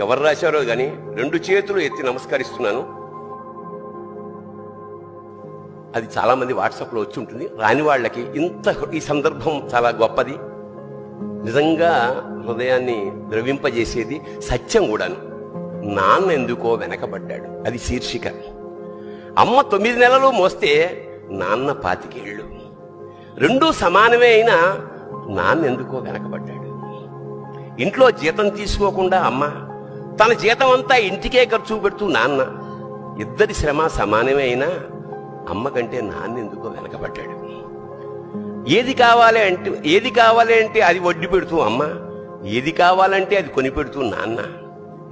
ఎవరు రాశారో గాని 2 చేతులు ఎత్తి నమస్కరిస్తున్నాను. అది చాలా మంది వాట్సాప్లో వచ్చి ఉంటుంది. రాని వాళ్ళకి ఈ సందర్భం చాలా గొప్పది, నిజంగా హృదయాన్ని ద్రవింపజేసేది, సత్యం కూడాను. నాన్న ఎందుకో వెనకబడ్డాడు, అది శీర్షిక. అమ్మ 9 నెలలు మోస్తే నాన్న 25 ఏళ్ళు. రెండూ సమానమే అయినా నాన్న ఎందుకో వెనకబడ్డాడు. ఇంట్లో జీతం తీసుకోకుండా అమ్మ, తన జీతం అంతా ఇంటికే ఖర్చు పెడుతూ నాన్న, ఇద్దరి శ్రమ సమానమే అయినా అమ్మ కంటే నాన్న ఎందుకో వెనకబడ్డాడు. ఏది కావాలి అంటే అది వడ్డీ పెడుతూ అమ్మ, ఏది కావాలంటే అది కొనిపెడుతూ నాన్న.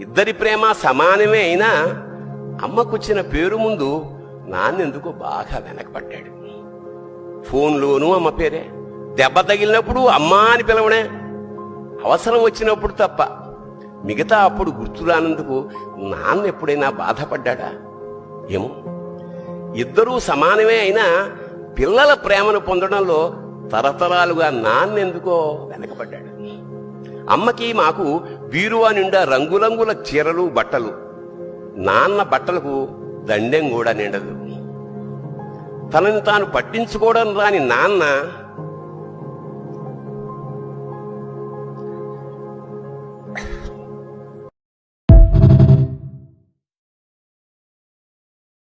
ఇద్దరి ప్రేమ సమానమే అయినా అమ్మకొచ్చిన పేరు ముందు నాన్న ఎందుకో బాగా వెనకబడ్డాడు. ఫోన్లోనూ అమ్మ పేరే, దెబ్బ తగిలినప్పుడు అమ్మా అని పిలవనే, అవసరం వచ్చినప్పుడు తప్ప మిగతా అప్పుడు గుర్తురానందుకు నాన్న ఎప్పుడైనా బాధపడ్డా ఏమో. ఇద్దరూ సమానమే అయినా పిల్లల ప్రేమను పొందడంలో తరతరాలుగా నాన్న ఎందుకో వెనకబడ్డాడు. అమ్మకి మాకు బీరువా నిండా రంగురంగుల చీరలు బట్టలు, నాన్న బట్టలకు దండెం కూడా నిండదు. తనని తాను పట్టించుకోవడం రాని నాన్న